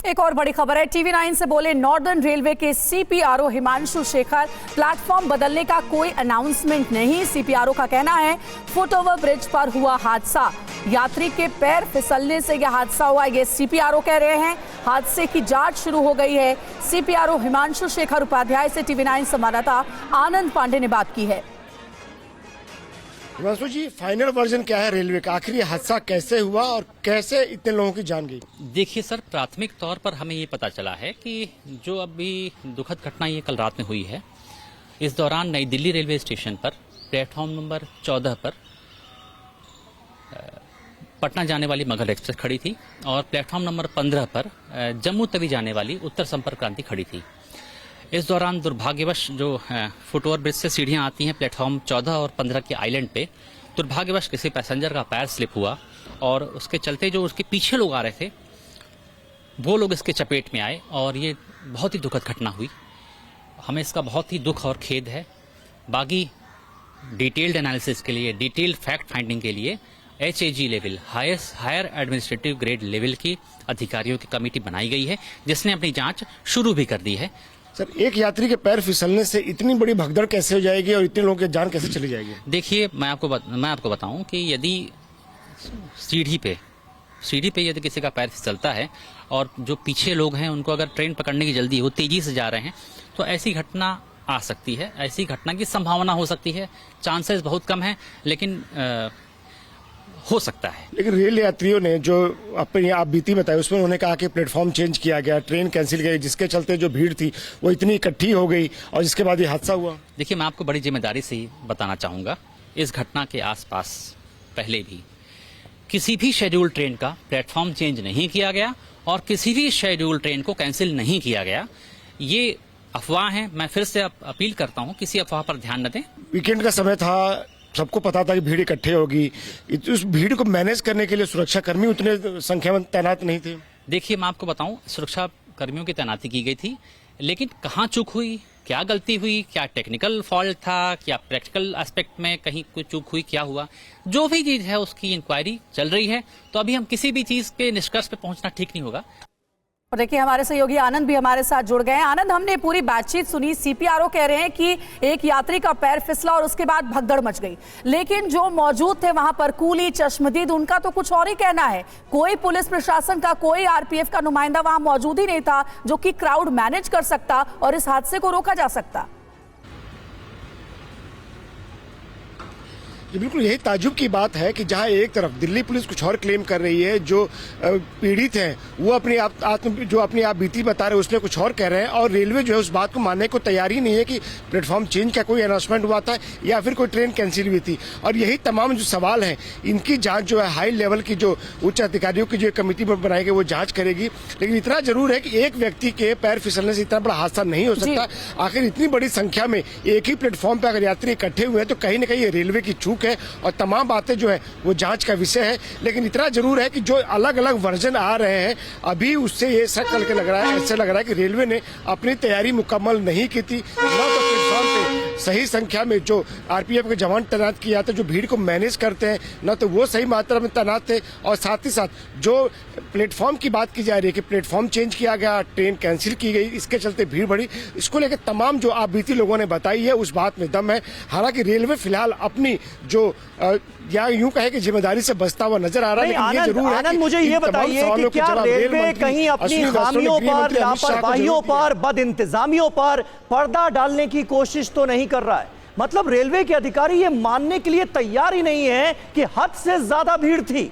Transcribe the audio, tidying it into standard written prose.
एक और बड़ी खबर है, टीवी 9 से बोले नॉर्दर्न रेलवे के सीपीआरओ हिमांशु शेखर, प्लेटफॉर्म बदलने का कोई अनाउंसमेंट नहीं। सीपीआरओ का कहना है फुटओवर ब्रिज पर हुआ हादसा, यात्री के पैर फिसलने से यह हादसा हुआ, ये सीपीआरओ कह रहे हैं। हादसे की जांच शुरू हो गई है। सीपीआरओ हिमांशु शेखर उपाध्याय से टीवी 9 संवाददाता आनंद पांडे ने बात की है। हिमांशु जी, फाइनल वर्जन क्या है रेलवे का? आखिर ये हादसा कैसे हुआ और कैसे इतने लोगों की जान गई? देखिए सर, प्राथमिक तौर पर हमें ये पता चला है कि जो अभी दुखद घटना ये कल रात में हुई है, इस दौरान नई दिल्ली रेलवे स्टेशन पर प्लेटफॉर्म नंबर 14 पर पटना जाने वाली मगध एक्सप्रेस खड़ी थी और प्लेटफॉर्म नंबर 15 पर जम्मू तवी जाने वाली उत्तर संपर्क क्रांति खड़ी थी। इस दौरान दुर्भाग्यवश जो फुटओवर ब्रिज से सीढ़ियां आती हैं प्लेटफॉर्म 14 और 15 के आइलैंड पे, दुर्भाग्यवश किसी पैसेंजर का पैर स्लिप हुआ और उसके चलते जो उसके पीछे लोग आ रहे थे वो लोग इसके चपेट में आए और ये बहुत ही दुखद घटना हुई। हमें इसका बहुत ही दुख और खेद है। बाकी डिटेल्ड एनालिसिस के लिए, डिटेल्ड फैक्ट फाइंडिंग के लिए HAG level, higher administrative grade level की अधिकारियों की कमेटी बनाई गई है, जिसने अपनी जांच शुरू भी कर दी है। सर, एक यात्री के पैर फिसलने से इतनी बड़ी भगदड़ कैसे हो जाएगी और इतने लोगों की जान कैसे चली जाएगी? देखिए, मैं आपको बताऊं कि यदि सीढ़ी पे यदि किसी का पैर फिसलता है और जो पीछे लोग हैं उनको अगर ट्रेन पकड़ने की जल्दी हो, तेजी से जा रहे हैं, तो ऐसी घटना आ सकती है। ऐसी घटना की संभावना हो सकती है, चांसेस बहुत कम है, लेकिन हो सकता है। लेकिन रेल यात्रियों ने जो अपनी आप बीती बताई उसमें उन्होंने कहा कि प्लेटफॉर्म चेंज किया गया, ट्रेन कैंसिल गई, जिसके चलते जो भीड़ थी वो इतनी इकट्ठी हो गई और जिसके बाद ये हादसा हुआ। देखिए, मैं आपको बड़ी जिम्मेदारी से बताना चाहूंगा, इस घटना के आसपास पहले भी किसी भी शेड्यूल ट्रेन का प्लेटफॉर्म चेंज नहीं किया गया और किसी भी शेड्यूल ट्रेन को कैंसिल नहीं किया गया। ये अफवाह है। मैं फिर से अपील करता हूँ, किसी अफवाह पर ध्यान न दें। वीकेंड का समय था, सबको पता था कि भीड़ इकट्ठे होगी। उस भीड़ को मैनेज करने के लिए सुरक्षा कर्मी उतने संख्या में तैनात नहीं थे। देखिए, मैं आपको बताऊं, सुरक्षा कर्मियों की तैनाती की गई थी, लेकिन कहां चूक हुई, क्या गलती हुई, क्या टेक्निकल फॉल्ट था, क्या प्रैक्टिकल एस्पेक्ट में कहीं कोई चूक हुई, क्या हुआ, जो भी चीज है उसकी इंक्वायरी चल रही है। तो अभी हम किसी भी चीज के निष्कर्ष पे पहुंचना ठीक नहीं होगा। और देखिए, हमारे सहयोगी आनंद भी हमारे साथ जुड़ गए हैं। आनंद, हमने पूरी बातचीत सुनी। सीपीआरओ कह रहे हैं कि एक यात्री का पैर फिसला और उसके बाद भगदड़ मच गई, लेकिन जो मौजूद थे वहां पर कूली, चश्मदीद, उनका तो कुछ और ही कहना है। कोई पुलिस प्रशासन का, कोई आरपीएफ का नुमाइंदा वहां मौजूद ही नहीं था जो कि क्राउड मैनेज कर सकता और इस हादसे को रोका जा सकता। बिल्कुल यही ताज्जुब की बात है कि जहां एक तरफ दिल्ली पुलिस कुछ और क्लेम कर रही है, जो पीड़ित हैं वो अपनी आप बीती बता रहे हैं उसमें कुछ और कह रहे हैं, और रेलवे जो है उस बात को मानने को तैयार ही नहीं है कि प्लेटफॉर्म चेंज का कोई अनाउंसमेंट हुआ था या फिर कोई ट्रेन कैंसिल हुई थी। और यही तमाम जो सवाल हैं, इनकी जांच जो है हाई लेवल की जो उच्च अधिकारियों की जो कमेटी बनाई गई वो जांच करेगी। लेकिन इतना जरूर है कि एक व्यक्ति के पैर फिसलने से इतना बड़ा हादसा नहीं हो सकता। आखिर इतनी बड़ी संख्या में एक ही प्लेटफॉर्म पर अगर यात्री इकट्ठे हुए हैं तो कहीं ना कहीं ये रेलवे की चूक है और तमाम बातें जो है वो जांच का विषय है। लेकिन इतना जरूर है कि जो अलग अलग वर्जन आ रहे हैं अभी, उससे ये शक करके लग रहा है, ऐसे लग रहा है कि रेलवे ने अपनी तैयारी मुकम्मल नहीं की थी। ना तो प्लेटफॉर्म पे सही संख्या में जो आरपीएफ के जवान तैनात किए जाते, जो भीड़ को मैनेज करते हैं, न तो वो सही मात्रा में तैनात थे, और साथ ही साथ जो प्लेटफॉर्म की बात की जा रही है कि प्लेटफॉर्म चेंज किया गया, ट्रेन कैंसिल की गई, इसके चलते भीड़ बढ़ी, इसको लेकर तमाम जो आप बीती लोगों ने बताई है उस बात में दम है। हालांकि रेलवे फिलहाल अपनी जो या यूं कहे कि जिम्मेदारी से बचता हुआ नजर आ रहा है। आनंद, मुझे ये बताइए कि क्या रेलवे कहीं अपनी खामियों पर, लापरवाहियों पर, बद इंतजामियों पर पर्दा डालने की कोशिश तो नहीं कर रहा है? मतलब रेलवे के अधिकारी ये मानने के लिए तैयार ही नहीं है कि हद से ज्यादा भीड़ थी।